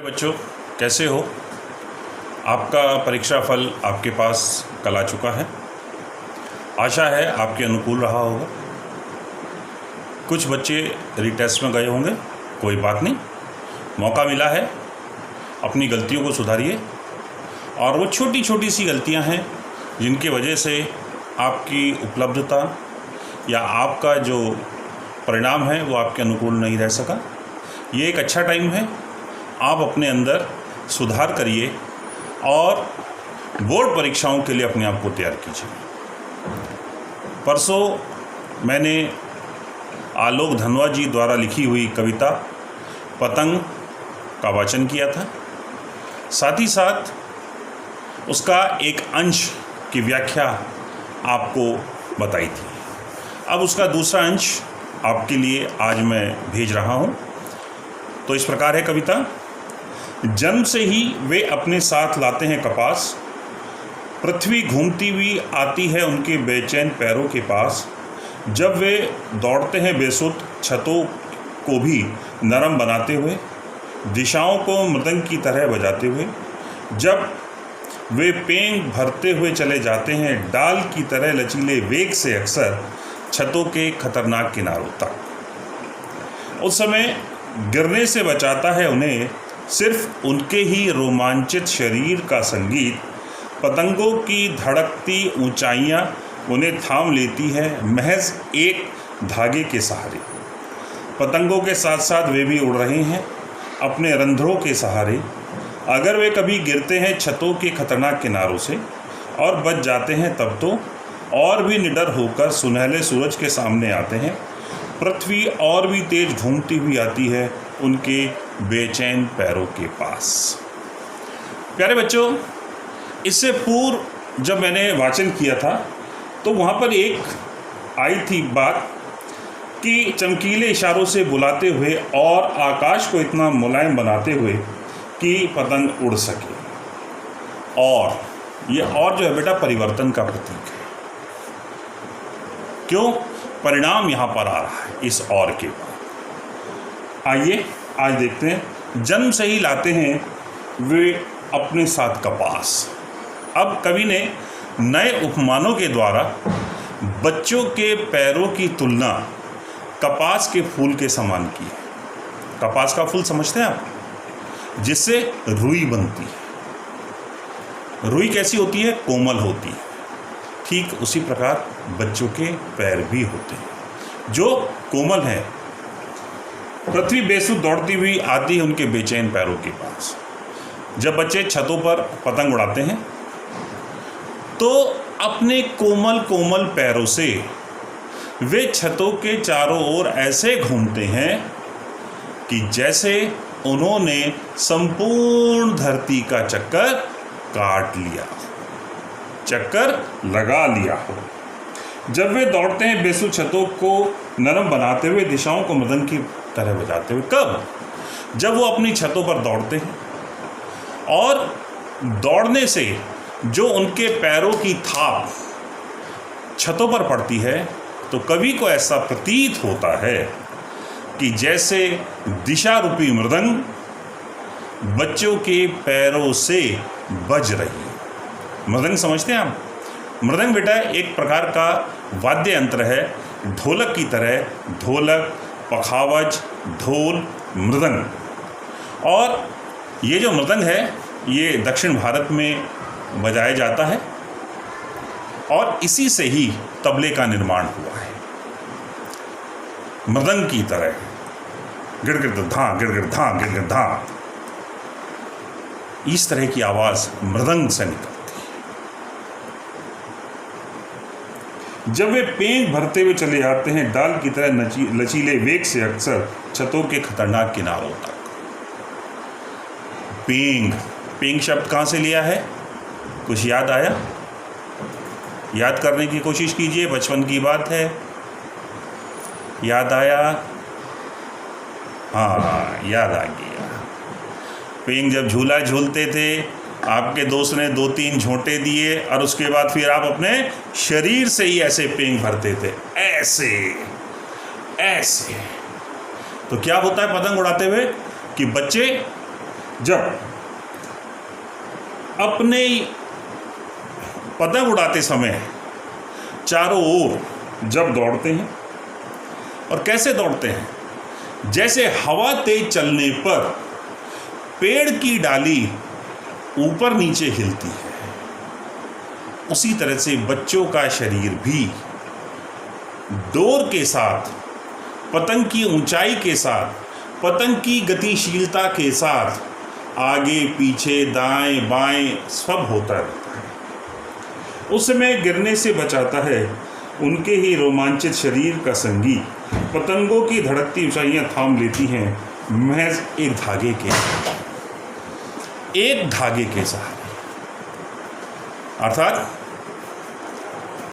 बच्चों, कैसे हो? आपका परीक्षा फल आपके पास कल आ चुका है। आशा है आपके अनुकूल रहा होगा। कुछ बच्चे रीटेस्ट में गए होंगे, कोई बात नहीं, मौका मिला है, अपनी गलतियों को सुधारिए। और वो छोटी छोटी सी गलतियां हैं जिनकी वजह से आपकी उपलब्धता या आपका जो परिणाम है वो आपके अनुकूल नहीं रह सका। ये एक अच्छा टाइम है, आप अपने अंदर सुधार करिए और बोर्ड परीक्षाओं के लिए अपने आप को तैयार कीजिए। परसों मैंने आलोक धनवा जी द्वारा लिखी हुई कविता पतंग का वाचन किया था, साथ ही साथ उसका एक अंश की व्याख्या आपको बताई थी। अब उसका दूसरा अंश आपके लिए आज मैं भेज रहा हूँ। तो इस प्रकार है कविता। जन्म से ही वे अपने साथ लाते हैं कपास, पृथ्वी घूमती हुई आती है उनके बेचैन पैरों के पास। जब वे दौड़ते हैं बेसुध छतों को भी नरम बनाते हुए, दिशाओं को मृदंग की तरह बजाते हुए। जब वे पेंग भरते हुए चले जाते हैं डाल की तरह लचीले वेग से, अक्सर छतों के खतरनाक किनारों तक। उस समय गिरने से बचाता है उन्हें सिर्फ उनके ही रोमांचित शरीर का संगीत। पतंगों की धड़कती ऊंचाइयां उन्हें थाम लेती है महज एक धागे के सहारे। पतंगों के साथ साथ वे भी उड़ रहे हैं अपने रंध्रों के सहारे। अगर वे कभी गिरते हैं छतों के खतरनाक किनारों से और बच जाते हैं, तब तो और भी निडर होकर सुनहले सूरज के सामने आते हैं। पृथ्वी और भी तेज घूमती हुई आती है उनके बेचैन पैरों के पास। प्यारे बच्चों, इससे पूर्व जब मैंने वाचन किया था तो वहाँ पर एक आई थी बात कि चमकीले इशारों से बुलाते हुए और आकाश को इतना मुलायम बनाते हुए कि पतंग उड़ सके। और ये और जो है बेटा परिवर्तन का प्रतीक है। क्यों? परिणाम यहाँ पर आ रहा है इस और के बाद। आइए आज देखते हैं। जन्म से ही लाते हैं वे अपने साथ कपास। अब कवि ने नए उपमानों के द्वारा बच्चों के पैरों की तुलना कपास के फूल के समान की है। कपास का फूल समझते हैं आप, जिससे रुई बनती है। रुई कैसी होती है? कोमल होती है। ठीक उसी प्रकार बच्चों के पैर भी होते हैं जो कोमल हैं। पृथ्वी बेसुध दौड़ती हुई आती है उनके बेचैन पैरों के पास। जब बच्चे छतों पर पतंग उड़ाते हैं तो अपने कोमल कोमल पैरों से वे छतों के चारों ओर ऐसे घूमते हैं कि जैसे उन्होंने संपूर्ण धरती का चक्कर काट लिया, चक्कर लगा लिया हो। जब वे दौड़ते हैं बेसुध छतों को नरम बनाते हुए, दिशाओं को मृदंग की तरह बजाते हुए। कब? जब वो अपनी छतों पर दौड़ते हैं और दौड़ने से जो उनके पैरों की थाप छतों पर पड़ती है, तो कवि को ऐसा प्रतीत होता है कि जैसे दिशा रूपी मृदंग बच्चों के पैरों से बज रही है। मृदंग समझते हैं आप? मृदंग बेटा एक प्रकार का वाद्य यंत्र है, ढोलक की तरह। ढोलक, पखावज, ढोल, मृदंग। और ये जो मृदंग है ये दक्षिण भारत में बजाया जाता है और इसी से ही तबले का निर्माण हुआ है। मृदंग की तरह गिड़गिड़ धां, गिड़गिड़ धां, गिड़गिड़ धां, इस तरह की आवाज़ मृदंग से निकलती है। जब वे पेंग भरते हुए चले जाते हैं डाल की तरह लचीले वेग से, अक्सर छतों के खतरनाक किनारों तक। पेंग, पेंग शब्द कहाँ से लिया है? कुछ याद आया? याद करने की कोशिश कीजिए, बचपन की बात है। याद आया? हाँ, याद आ गया। पेंग जब झूला झूलते थे, आपके दोस्त ने 2-3 झोंटे दिए और उसके बाद फिर आप अपने शरीर से ही ऐसे पेंग भरते थे, ऐसे ऐसे। तो क्या होता है पतंग उड़ाते हुए कि बच्चे जब अपने पतंग उड़ाते समय चारों ओर जब दौड़ते हैं, और कैसे दौड़ते हैं, जैसे हवा तेज चलने पर पेड़ की डाली ऊपर नीचे हिलती है, उसी तरह से बच्चों का शरीर भी डोर के साथ, पतंग की ऊंचाई के साथ, पतंग की गतिशीलता के साथ आगे पीछे दाएं बाएं सब होता रहता है। उस समय गिरने से बचाता है उनके ही रोमांचित शरीर का संगीत। पतंगों की धड़कती ऊंचाइयां थाम लेती हैं महज एक धागे के सहारे, अर्थात